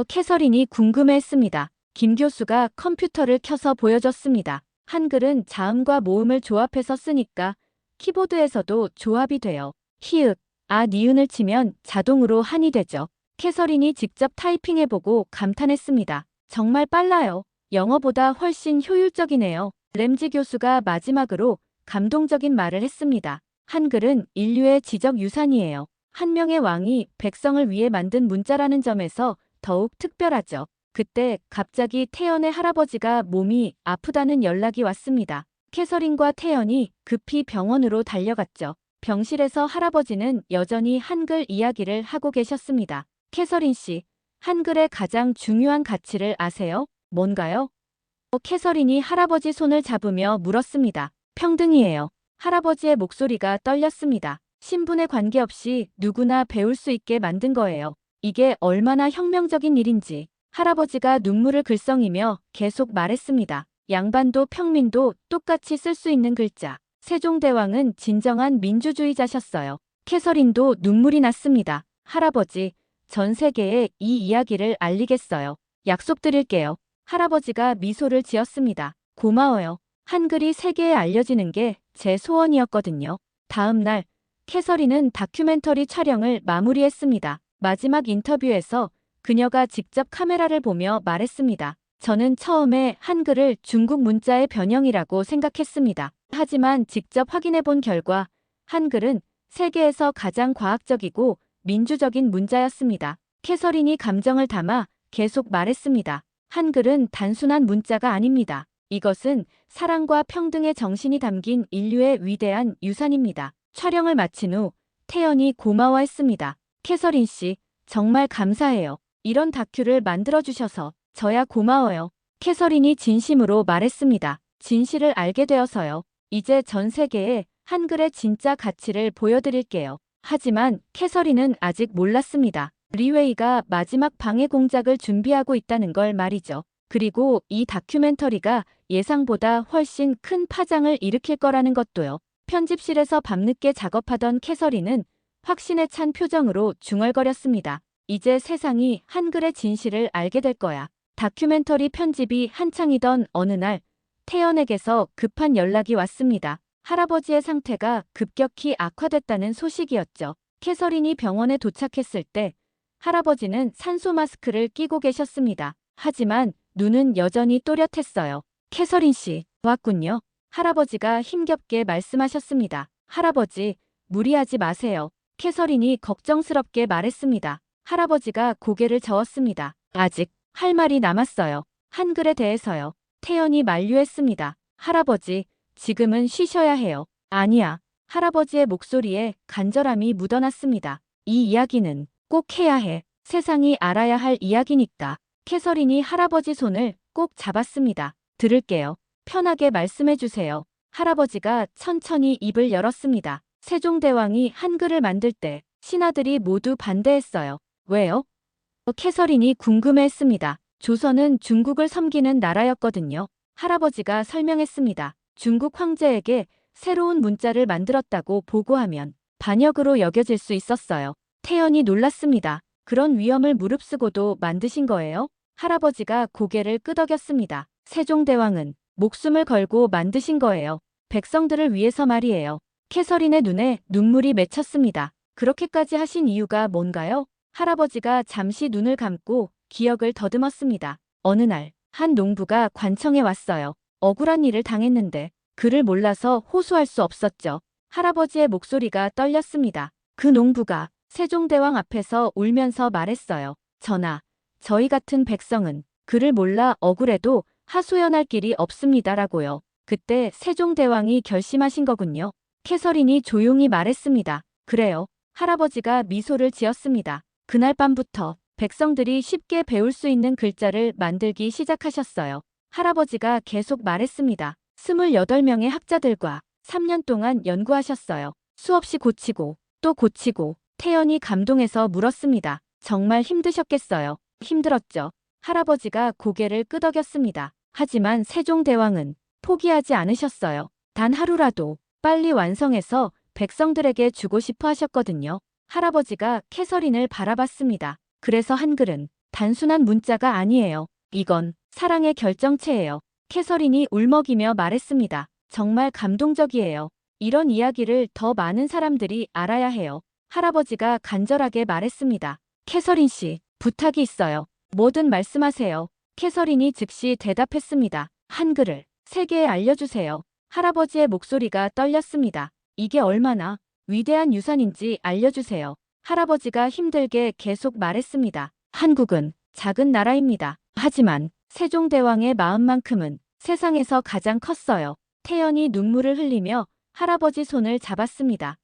Speaker 1: 캐서린이 궁금해했습니다. 김 교수가 컴퓨터를 켜서 보여줬습니다. 한글은 자음과 모음을 조합해서 쓰니까 키보드에서도 조합이 돼요. 히읗, 아, 니은을 치면 자동으로 한이 되죠. 캐서린이 직접 타이핑해보고 감탄했습니다. 정말 빨라요. 영어보다 훨씬 효율적이네요. 램지 교수가 마지막으로 감동적인 말을 했습니다. 한글은 인류의 지적 유산이에요. 한 명의 왕이 백성을 위해 만든 문자라는 점에서 더욱 특별하죠. 그때 갑자기 태연의 할아버지가 몸이 아프다는 연락이 왔습니다. 캐서린과 태연이 급히 병원으로 달려갔죠. 병실에서 할아버지는 여전히 한글 이야기를 하고 계셨습니다. 캐서린 씨, 한글의 가장 중요한 가치를 아세요? 뭔가요? 캐서린이 할아버지 손을 잡으며 물었습니다. 평등이에요. 할아버지의 목소리가 떨렸습니다. 신분에 관계없이 누구나 배울 수 있게 만든 거예요. 이게 얼마나 혁명적인 일인지. 할아버지가 눈물을 글썽이며 계속 말했습니다. 양반도 평민도 똑같이 쓸 수 있는 글자. 세종대왕은 진정한 민주주의자셨어요. 캐서린도 눈물이 났습니다. 할아버지, 전 세계에 이 이야기를 알리겠어요. 약속드릴게요. 할아버지가 미소를 지었습니다. 고마워요. 한글이 세계에 알려지는 게 제 소원이었거든요. 다음 날, 캐서린은 다큐멘터리 촬영을 마무리했습니다. 마지막 인터뷰에서 그녀가 직접 카메라를 보며 말했습니다. 저는 처음에 한글을 중국 문자의 변형이라고 생각했습니다. 하지만 직접 확인해 본 결과 한글은 세계에서 가장 과학적이고 민주적인 문자였습니다. 캐서린이 감정을 담아 계속 말했습니다. 한글은 단순한 문자가 아닙니다. 이것은 사랑과 평등의 정신이 담긴 인류의 위대한 유산입니다. 촬영을 마친 후 태연이 고마워했습니다. 캐서린 씨, 정말 감사해요. 이런 다큐를 만들어주셔서 저야 고마워요. 캐서린이 진심으로 말했습니다. 진실을 알게 되어서요. 이제 전 세계에 한글의 진짜 가치를 보여드릴게요. 하지만 캐서린은 아직 몰랐습니다. 리웨이가 마지막 방해 공작을 준비하고 있다는 걸 말이죠. 그리고 이 다큐멘터리가 예상보다 훨씬 큰 파장을 일으킬 거라는 것도요. 편집실에서 밤늦게 작업하던 캐서린은 확신에 찬 표정으로 중얼거렸습니다. 이제 세상이 한글의 진실을 알게 될 거야. 다큐멘터리 편집이 한창이던 어느 날 태연에게서 급한 연락이 왔습니다. 할아버지의 상태가 급격히 악화됐다는 소식이었죠. 캐서린이 병원에 도착했을 때 할아버지는 산소 마스크를 끼고 계셨습니다. 하지만 눈은 여전히 또렷했어요. 캐서린 씨, 왔군요. 할아버지가 힘겹게 말씀하셨습니다. 할아버지, 무리하지 마세요. 캐서린이 걱정스럽게 말했습니다. 할아버지가 고개를 저었습니다. 아직 할 말이 남았어요. 한글에 대해서요. 태연이 만류했습니다. 할아버지, 지금은 쉬셔야 해요. 아니야. 할아버지의 목소리에 간절함이 묻어났습니다. 이 이야기는 꼭 해야 해. 세상이 알아야 할 이야기니까. 캐서린이 할아버지 손을 꼭 잡았습니다. 들을게요. 편하게 말씀해 주세요. 할아버지가 천천히 입을 열었습니다. 세종대왕이 한글을 만들 때 신하들이 모두 반대했어요. 왜요? 캐서린이 궁금해했습니다. 조선은 중국을 섬기는 나라였거든요. 할아버지가 설명했습니다. 중국 황제에게 새로운 문자를 만들었다고 보고하면 반역으로 여겨질 수 있었어요. 태연이 놀랐습니다. 그런 위험을 무릅쓰고도 만드신 거예요? 할아버지가 고개를 끄덕였습니다. 세종대왕은 목숨을 걸고 만드신 거예요. 백성들을 위해서 말이에요. 캐서린의 눈에 눈물이 맺혔습니다. 그렇게까지 하신 이유가 뭔가요? 할아버지가 잠시 눈을 감고 기억을 더듬었습니다. 어느 날, 한 농부가 관청에 왔어요. 억울한 일을 당했는데 그를 몰라서 호소할 수 없었죠. 할아버지의 목소리가 떨렸습니다. 그 농부가 세종대왕 앞에서 울면서 말했어요. 전하, 저희 같은 백성은 그를 몰라 억울해도 하소연할 길이 없습니다라고요. 그때 세종대왕이 결심하신 거군요. 캐서린이 조용히 말했습니다. 그래요. 할아버지가 미소를 지었습니다. 그날 밤부터 백성들이 쉽게 배울 수 있는 글자를 만들기 시작하셨어요. 할아버지가 계속 말했습니다. 28명의 학자들과 3년 동안 연구하셨어요. 수없이 고치고 또 고치고. 태연이 감동해서 물었습니다. 정말 힘드셨겠어요. 힘들었죠. 할아버지가 고개를 끄덕였습니다. 하지만 세종대왕은 포기하지 않으셨어요. 단 하루라도 빨리 완성해서 백성들에게 주고 싶어 하셨거든요. 할아버지가 캐서린을 바라봤습니다. 그래서 한글은 단순한 문자가 아니에요. 이건 사랑의 결정체예요. 캐서린이 울먹이며 말했습니다. 정말 감동적이에요. 이런 이야기를 더 많은 사람들이 알아야 해요. 할아버지가 간절하게 말했습니다. 캐서린 씨, 부탁이 있어요. 뭐든 말씀하세요. 캐서린이 즉시 대답했습니다. 한글을 세계에 알려주세요. 할아버지의 목소리가 떨렸습니다. 이게 얼마나 위대한 유산인지 알려주세요. 할아버지가 힘들게 계속 말했습니다. 한국은 작은 나라입니다. 하지만 세종대왕의 마음만큼은 세상에서 가장 컸어요. 태연이 눈물을 흘리며 할아버지 손을 잡았습니다.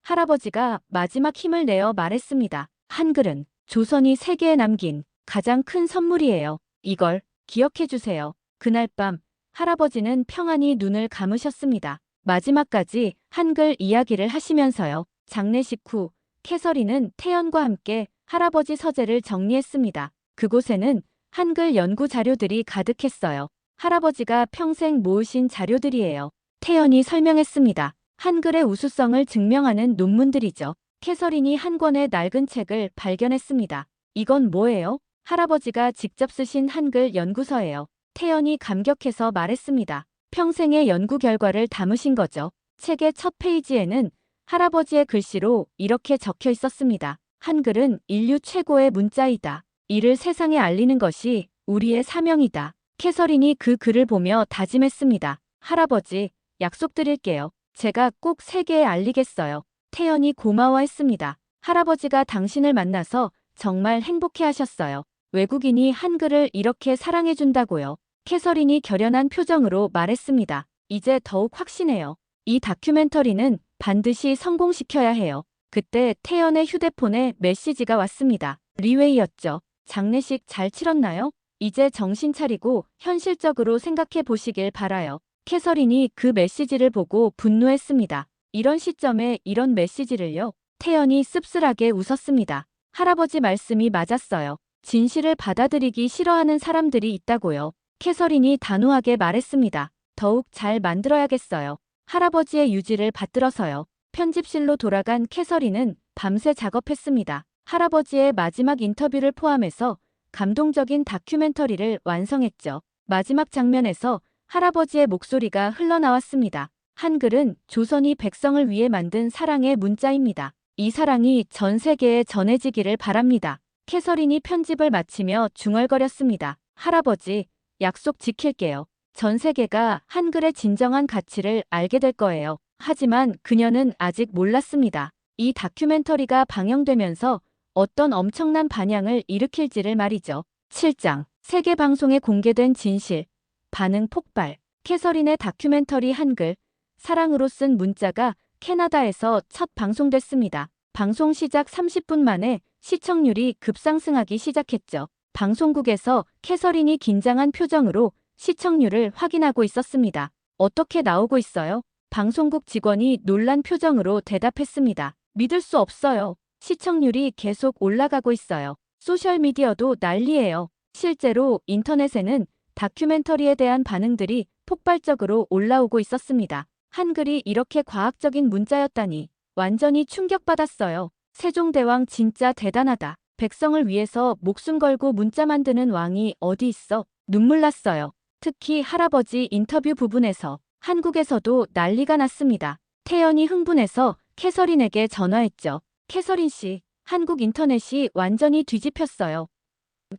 Speaker 1: 할아버지가 마지막 힘을 내어 말했습니다. 한글은 조선이 세계에 남긴 가장 큰 선물이에요. 이걸 기억해 주세요. 그날 밤 할아버지는 평안히 눈을 감으셨습니다. 마지막까지 한글 이야기를 하시면서요. 장례식 후 캐서린은 태연과 함께 할아버지 서재를 정리했습니다. 그곳에는 한글 연구 자료들이 가득했어요. 할아버지가 평생 모으신 자료들이에요. 태연이 설명했습니다. 한글의 우수성을 증명하는 논문들이죠. 캐서린이 한 권의 낡은 책을 발견했습니다. 이건 뭐예요? 할아버지가 직접 쓰신 한글 연구서예요. 태연이 감격해서 말했습니다. 평생의 연구 결과를 담으신 거죠. 책의 첫 페이지에는 할아버지의 글씨로 이렇게 적혀 있었습니다. 한글은 인류 최고의 문자이다. 이를 세상에 알리는 것이 우리의 사명이다. 캐서린이 그 글을 보며 다짐했습니다. 할아버지, 약속드릴게요. 제가 꼭 세계에 알리겠어요. 태연이 고마워했습니다. 할아버지가 당신을 만나서 정말 행복해 하셨어요. 외국인이 한글을 이렇게 사랑해준다고요. 캐서린이 결연한 표정으로 말했습니다. 이제 더욱 확신해요. 이 다큐멘터리는 반드시 성공시켜야 해요. 그때 태연의 휴대폰에 메시지가 왔습니다. 리웨이였죠. 장례식 잘 치렀나요? 이제 정신 차리고 현실적으로 생각해 보시길 바라요. 캐서린이 그 메시지를 보고 분노했습니다. 이런 시점에 이런 메시지를요? 태연이 씁쓸하게 웃었습니다. 할아버지 말씀이 맞았어요. 진실을 받아들이기 싫어하는 사람들이 있다고요. 캐서린이 단호하게 말했습니다. 더욱 잘 만들어야겠어요. 할아버지의 유지를 받들어서요. 편집실로 돌아간 캐서린은 밤새 작업했습니다. 할아버지의 마지막 인터뷰를 포함해서 감동적인 다큐멘터리를 완성했죠. 마지막 장면에서 할아버지의 목소리가 흘러나왔습니다. 한글은 조선이 백성을 위해 만든 사랑의 문자입니다. 이 사랑이 전 세계에 전해지기를 바랍니다. 캐서린이 편집을 마치며 중얼거렸습니다. 할아버지, 약속 지킬게요. 전 세계가 한글의 진정한 가치를 알게 될 거예요. 하지만 그녀는 아직 몰랐습니다. 이 다큐멘터리가 방영되면서 어떤 엄청난 반향을 일으킬지를 말이죠. 7장. 세계 방송에 공개된 진실. 반응 폭발. 캐서린의 다큐멘터리 한글, 사랑으로 쓴 문자가 캐나다에서 첫 방송됐습니다. 방송 시작 30분 만에 시청률이 급상승하기 시작했죠. 방송국에서 캐서린이 긴장한 표정으로 시청률을 확인하고 있었습니다. 어떻게 나오고 있어요? 방송국 직원이 놀란 표정으로 대답했습니다. 믿을 수 없어요. 시청률이 계속 올라가고 있어요. 소셜미디어도 난리예요. 실제로 인터넷에는 다큐멘터리에 대한 반응들이 폭발적으로 올라오고 있었습니다. 한글이 이렇게 과학적인 문자였다니 완전히 충격받았어요. 세종대왕 진짜 대단하다. 백성을 위해서 목숨 걸고 문자 만드는 왕이 어디 있어? 눈물 났어요. 특히 할아버지 인터뷰 부분에서 한국에서도 난리가 났습니다. 태연이 흥분해서 캐서린에게 전화했죠. 캐서린 씨, 한국 인터넷이 완전히 뒤집혔어요.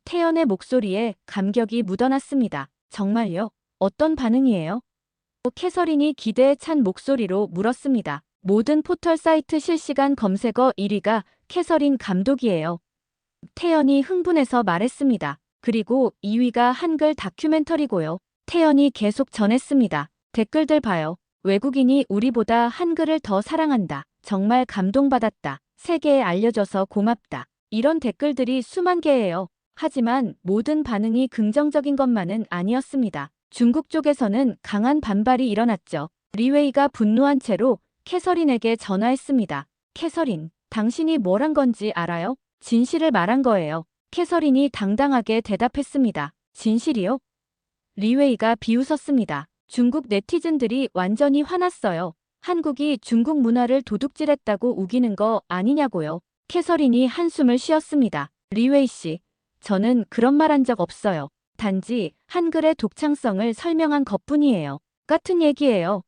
Speaker 1: 태연의 목소리에 감격이 묻어났습니다. 정말요? 어떤 반응이에요? 캐서린이 기대에 찬 목소리로 물었습니다. 모든 포털 사이트 실시간 검색어 1위가 캐서린 감독이에요. 태연이 흥분해서 말했습니다. 그리고 2위가 한글 다큐멘터리고요. 태연이 계속 전했습니다. 댓글들 봐요. 외국인이 우리보다 한글을 더 사랑한다. 정말 감동받았다. 세계에 알려줘서 고맙다. 이런 댓글들이 수만 개예요. 하지만 모든 반응이 긍정적인 것만은 아니었습니다. 중국 쪽에서는 강한 반발이 일어났죠. 리웨이가 분노한 채로 캐서린에게 전화했습니다. 캐서린, 당신이 뭘 한 건지 알아요? 진실을 말한 거예요. 캐서린이 당당하게 대답했습니다. 진실이요? 리웨이가 비웃었습니다. 중국 네티즌들이 완전히 화났어요. 한국이 중국 문화를 도둑질했다고 우기는 거 아니냐고요. 캐서린이 한숨을 쉬었습니다. 리웨이 씨, 저는 그런 말 한 적 없어요. 단지 한글의 독창성을 설명한 것뿐이에요. 같은 얘기예요.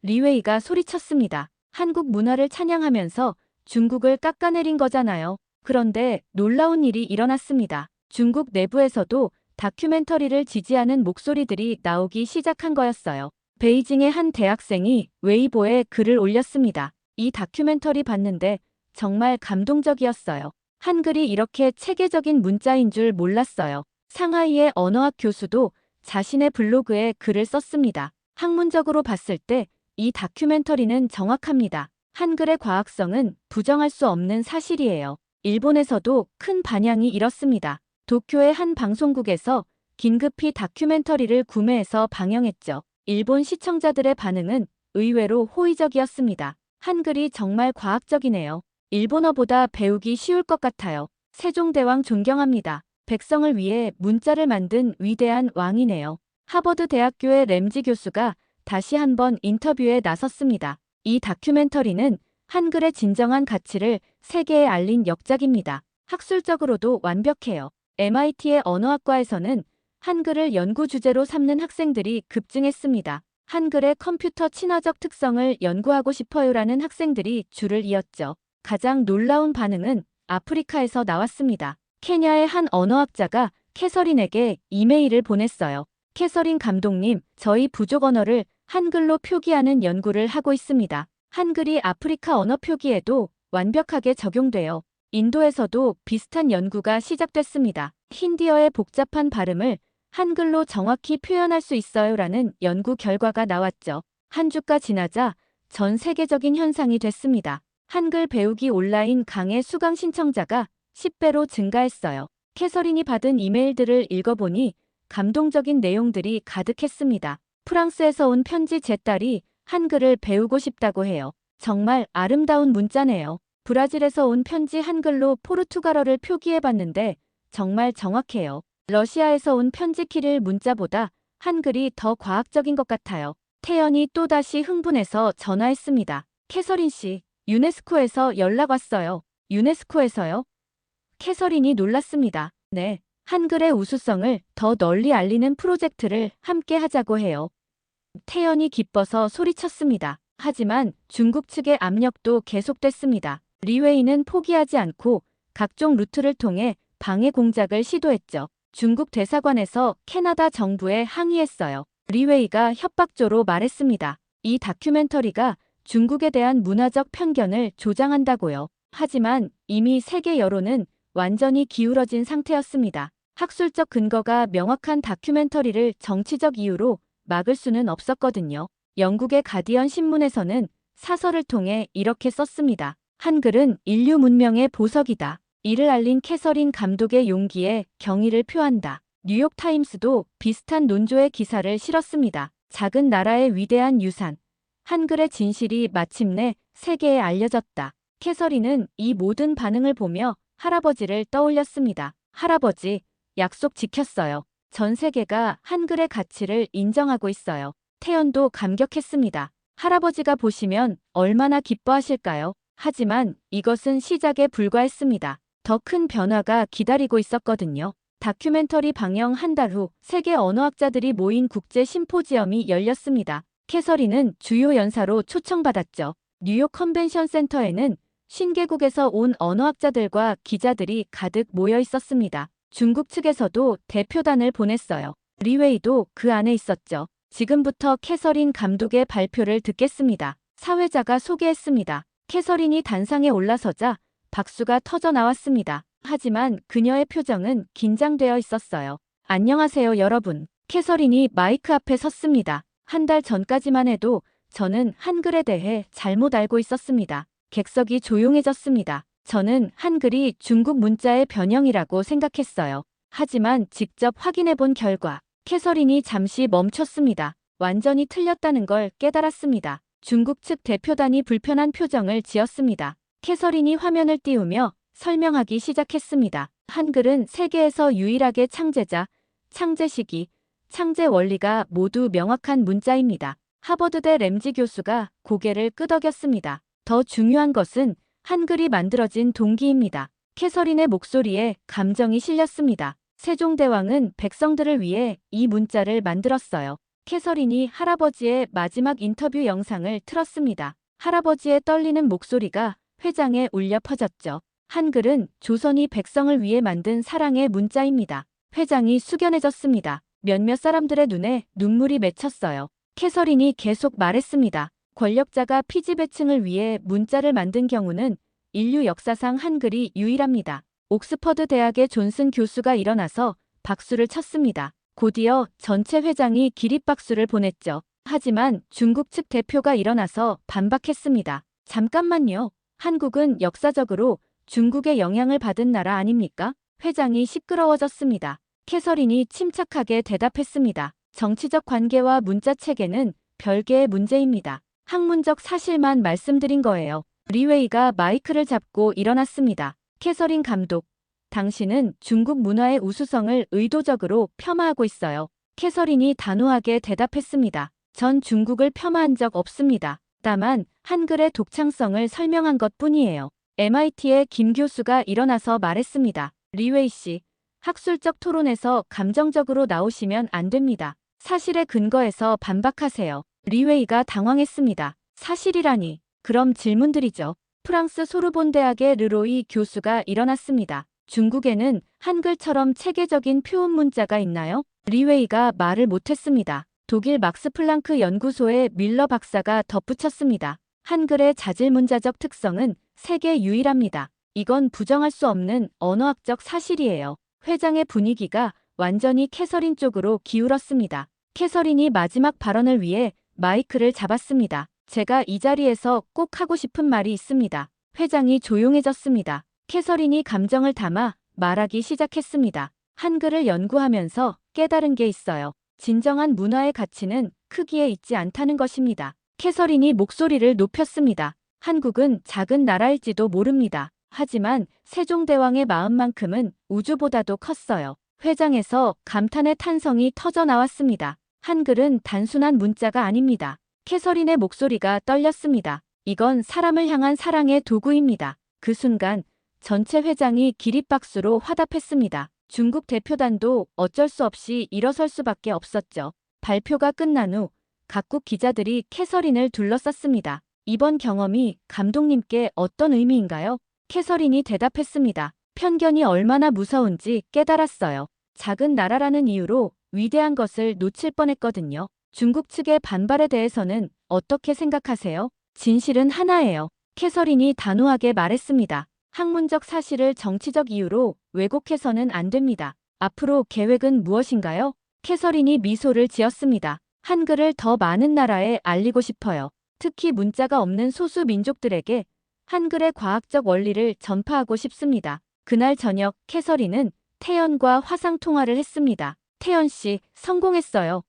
Speaker 1: 리웨이가 소리쳤습니다. 한국 문화를 찬양하면서 중국을 깎아내린 거잖아요. 그런데 놀라운 일이 일어났습니다. 중국 내부에서도 다큐멘터리를 지지하는 목소리들이 나오기 시작한 거였어요. 베이징의 한 대학생이 웨이보에 글을 올렸습니다. 이 다큐멘터리 봤는데 정말 감동적이었어요. 한글이 이렇게 체계적인 문자인 줄 몰랐어요. 상하이의 언어학 교수도 자신의 블로그에 글을 썼습니다. 학문적으로 봤을 때 이 다큐멘터리는 정확합니다. 한글의 과학성은 부정할 수 없는 사실이에요. 일본에서도 큰 반향이 일었습니다. 도쿄의 한 방송국에서 긴급히 다큐멘터리를 구매해서 방영했죠. 일본 시청자들의 반응은 의외로 호의적이었습니다. 한글이 정말 과학적이네요. 일본어보다 배우기 쉬울 것 같아요. 세종대왕 존경합니다. 백성을 위해 문자를 만든 위대한 왕이네요. 하버드 대학교의 램지 교수가 다시 한번 인터뷰에 나섰습니다. 이 다큐멘터리는 한글의 진정한 가치를 세계에 알린 역작입니다. 학술적으로도 완벽해요. MIT의 언어학과에서는 한글을 연구 주제로 삼는 학생들이 급증했습니다. 한글의 컴퓨터 친화적 특성을 연구하고 싶어요라는 학생들이 줄을 이었죠. 가장 놀라운 반응은 아프리카에서 나왔습니다. 케냐의 한 언어학자가 캐서린에게 이메일을 보냈어요. 캐서린 감독님, 저희 부족 언어를 한글로 표기하는 연구를 하고 있습니다. 한글이 아프리카 언어 표기에도 완벽하게 적용돼요. 인도에서도 비슷한 연구가 시작됐습니다. 힌디어의 복잡한 발음을 한글로 정확히 표현할 수 있어요라는 연구 결과가 나왔죠. 한 주가 지나자 전 세계적인 현상이 됐습니다. 한글 배우기 온라인 강의 수강 신청자가 10배로 증가했어요. 캐서린이 받은 이메일들을 읽어보니 감동적인 내용들이 가득했습니다. 프랑스에서 온 편지 제 딸이 한글을 배우고 싶다고 해요. 정말 아름다운 문자네요. 브라질에서 온 편지 한글로 포르투갈어를 표기해봤는데 정말 정확해요. 러시아에서 온 편지 키릴 문자보다 한글이 더 과학적인 것 같아요. 태연이 또다시 흥분해서 전화했습니다. 캐서린 씨, 유네스코에서 연락 왔어요. 유네스코에서요? 캐서린이 놀랐습니다. 네, 한글의 우수성을 더 널리 알리는 프로젝트를 함께 하자고 해요. 태연이 기뻐서 소리쳤습니다. 하지만 중국 측의 압력도 계속됐습니다. 리웨이는 포기하지 않고 각종 루트를 통해 방해 공작을 시도했죠. 중국 대사관에서 캐나다 정부에 항의했어요. 리웨이가 협박조로 말했습니다. 이 다큐멘터리가 중국에 대한 문화적 편견을 조장한다고요. 하지만 이미 세계 여론은 완전히 기울어진 상태였습니다. 학술적 근거가 명확한 다큐멘터리를 정치적 이유로 막을 수는 없었거든요. 영국의 가디언 신문에서는 사설을 통해 이렇게 썼습니다. 한글은 인류 문명의 보석이다. 이를 알린 캐서린 감독의 용기에 경의를 표한다. 뉴욕타임스도 비슷한 논조의 기사를 실었습니다. 작은 나라의 위대한 유산. 한글의 진실이 마침내 세계에 알려졌다. 캐서린은 이 모든 반응을 보며 할아버지를 떠올렸습니다. 할아버지, 약속 지켰어요. 전 세계가 한글의 가치를 인정하고 있어요. 태연도 감격했습니다. 할아버지가 보시면 얼마나 기뻐하실까요? 하지만 이것은 시작에 불과했습니다. 더 큰 변화가 기다리고 있었거든요. 다큐멘터리 방영 한 달 후 세계 언어학자들이 모인 국제 심포지엄이 열렸습니다. 캐서린은 주요 연사로 초청받았죠. 뉴욕 컨벤션 센터에는 50개국에서 온 언어학자들과 기자들이 가득 모여 있었습니다. 중국 측에서도 대표단을 보냈어요. 리웨이도 그 안에 있었죠. 지금부터 캐서린 감독의 발표를 듣겠습니다. 사회자가 소개했습니다. 캐서린이 단상에 올라서자 박수가 터져 나왔습니다. 하지만 그녀의 표정은 긴장되어 있었어요. 안녕하세요, 여러분. 캐서린이 마이크 앞에 섰습니다. 한 달 전까지만 해도 저는 한글에 대해 잘못 알고 있었습니다. 객석이 조용해졌습니다. 저는 한글이 중국 문자의 변형이라고 생각했어요. 하지만 직접 확인해 본 결과 캐서린이 잠시 멈췄습니다. 완전히 틀렸다는 걸 깨달았습니다. 중국 측 대표단이 불편한 표정을 지었습니다. 캐서린이 화면을 띄우며 설명하기 시작했습니다. 한글은 세계에서 유일하게 창제자, 창제 시기, 창제 원리가 모두 명확한 문자입니다. 하버드대 램지 교수가 고개를 끄덕였습니다. 더 중요한 것은 한글이 만들어진 동기입니다. 캐서린의 목소리에 감정이 실렸습니다. 세종대왕은 백성들을 위해 이 문자를 만들었어요. 캐서린이 할아버지의 마지막 인터뷰 영상을 틀었습니다. 할아버지의 떨리는 목소리가 회장에 울려 퍼졌죠. 한글은 조선이 백성을 위해 만든 사랑의 문자입니다. 회장이 숙연해졌습니다. 몇몇 사람들의 눈에 눈물이 맺혔어요. 캐서린이 계속 말했습니다. 권력자가 피지배층을 위해 문자를 만든 경우는 인류 역사상 한글이 유일합니다. 옥스퍼드 대학의 존슨 교수가 일어나서 박수를 쳤습니다. 곧이어 전체 회장이 기립박수를 보냈죠. 하지만 중국 측 대표가 일어나서 반박했습니다. 잠깐만요. 한국은 역사적으로 중국의 영향을 받은 나라 아닙니까? 회장이 시끄러워졌습니다. 캐서린이 침착하게 대답했습니다. 정치적 관계와 문자 체계는 별개의 문제입니다. 학문적 사실만 말씀드린 거예요. 리웨이가 마이크를 잡고 일어났습니다. 캐서린 감독, 당신은 중국 문화의 우수성을 의도적으로 폄하하고 있어요. 캐서린이 단호하게 대답했습니다. 전 중국을 폄하한 적 없습니다. 다만 한글의 독창성을 설명한 것뿐이에요. MIT의 김 교수가 일어나서 말했습니다. 리웨이 씨, 학술적 토론에서 감정적으로 나오시면 안 됩니다. 사실에 근거해서 반박하세요. 리웨이가 당황했습니다. 사실이라니. 그럼 질문드리죠. 프랑스 소르본 대학의 르로이 교수가 일어났습니다. 중국에는 한글처럼 체계적인 표음 문자가 있나요? 리웨이가 말을 못했습니다. 독일 막스 플랑크 연구소의 밀러 박사가 덧붙였습니다. 한글의 자질문자적 특성은 세계 유일합니다. 이건 부정할 수 없는 언어학적 사실이에요. 회장의 분위기가 완전히 캐서린 쪽으로 기울었습니다. 캐서린이 마지막 발언을 위해 마이크를 잡았습니다. 제가 이 자리에서 꼭 하고 싶은 말이 있습니다. 회장이 조용해졌습니다. 캐서린이 감정을 담아 말하기 시작했습니다. 한글을 연구하면서 깨달은 게 있어요. 진정한 문화의 가치는 크기에 있지 않다는 것입니다. 캐서린이 목소리를 높였습니다. 한국은 작은 나라일지도 모릅니다. 하지만 세종대왕의 마음만큼은 우주보다도 컸어요. 회장에서 감탄의 탄성이 터져 나왔습니다. 한글은 단순한 문자가 아닙니다. 캐서린의 목소리가 떨렸습니다. 이건 사람을 향한 사랑의 도구입니다. 그 순간 전체 회장이 기립박수로 화답했습니다. 중국 대표단도 어쩔 수 없이 일어설 수밖에 없었죠. 발표가 끝난 후 각국 기자들이 캐서린을 둘러쌌습니다. 이번 경험이 감독님께 어떤 의미인가요? 캐서린이 대답했습니다. 편견이 얼마나 무서운지 깨달았어요. 작은 나라라는 이유로 위대한 것을 놓칠 뻔했거든요. 중국 측의 반발에 대해서는 어떻게 생각하세요? 진실은 하나예요. 캐서린이 단호하게 말했습니다. 학문적 사실을 정치적 이유로 왜곡해서는 안 됩니다. 앞으로 계획은 무엇인가요? 캐서린이 미소를 지었습니다. 한글을 더 많은 나라에 알리고 싶어요. 특히 문자가 없는 소수 민족들에게 한글의 과학적 원리를 전파하고 싶습니다. 그날 저녁 캐서린은 태연과 화상 통화를 했습니다. 태연 씨, 성공했어요.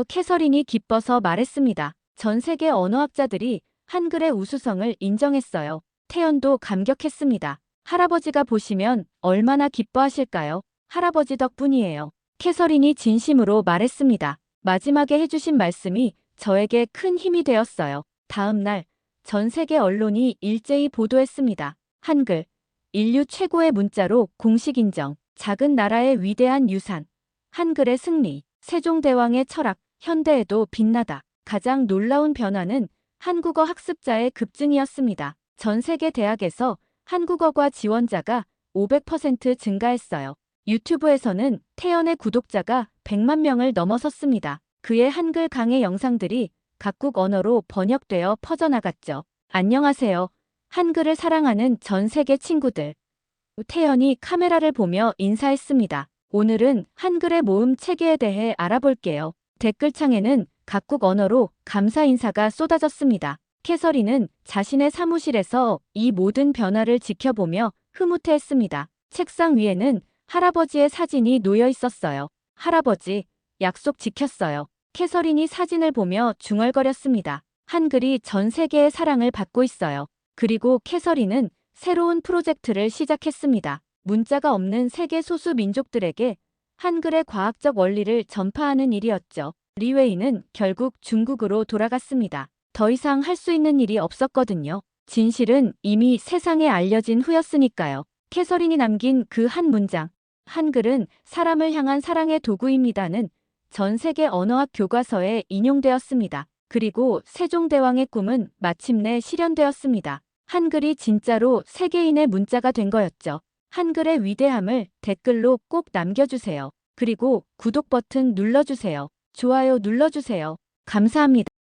Speaker 1: 캐서린이 기뻐서 말했습니다. 전 세계 언어학자들이 한글의 우수성을 인정했어요. 태연도 감격했습니다. 할아버지가 보시면 얼마나 기뻐하실까요? 할아버지 덕분이에요. 캐서린이 진심으로 말했습니다. 마지막에 해주신 말씀이 저에게 큰 힘이 되었어요. 다음 날 전 세계 언론이 일제히 보도했습니다. 한글, 인류 최고의 문자로 공식 인정. 작은 나라의 위대한 유산. 한글의 승리. 세종대왕의 철학. 현대에도 빛나다. 가장 놀라운 변화는 한국어 학습자의 급증이었습니다. 전 세계 대학에서 한국어과 지원자가 500% 증가했어요. 유튜브에서는 태연의 구독자가 100만 명을 넘어섰습니다. 그의 한글 강의 영상들이 각국 언어로 번역되어 퍼져나갔죠. 안녕하세요. 한글을 사랑하는 전 세계 친구들. 태연이 카메라를 보며 인사했습니다. 오늘은 한글의 모음 체계에 대해 알아볼게요. 댓글창에는 각국 언어로 감사 인사가 쏟아졌습니다. 캐서린은 자신의 사무실에서 이 모든 변화를 지켜보며 흐뭇해했습니다. 책상 위에는 할아버지의 사진이 놓여 있었어요. 할아버지, 약속 지켰어요. 캐서린이 사진을 보며 중얼거렸습니다. 한글이 전 세계의 사랑을 받고 있어요. 그리고 캐서린은 새로운 프로젝트를 시작했습니다. 문자가 없는 세계 소수 민족들에게 한글의 과학적 원리를 전파하는 일이었죠. 리웨이는 결국 중국으로 돌아갔습니다. 더 이상 할 수 있는 일이 없었거든요. 진실은 이미 세상에 알려진 후였으니까요. 캐서린이 남긴 그 한 문장. 한글은 사람을 향한 사랑의 도구입니다는 전 세계 언어학 교과서에 인용되었습니다. 그리고 세종대왕의 꿈은 마침내 실현되었습니다. 한글이 진짜로 세계인의 문자가 된 거였죠. 한글의 위대함을 댓글로 꼭 남겨주세요. 그리고 구독 버튼 눌러주세요. 좋아요 눌러주세요. 감사합니다.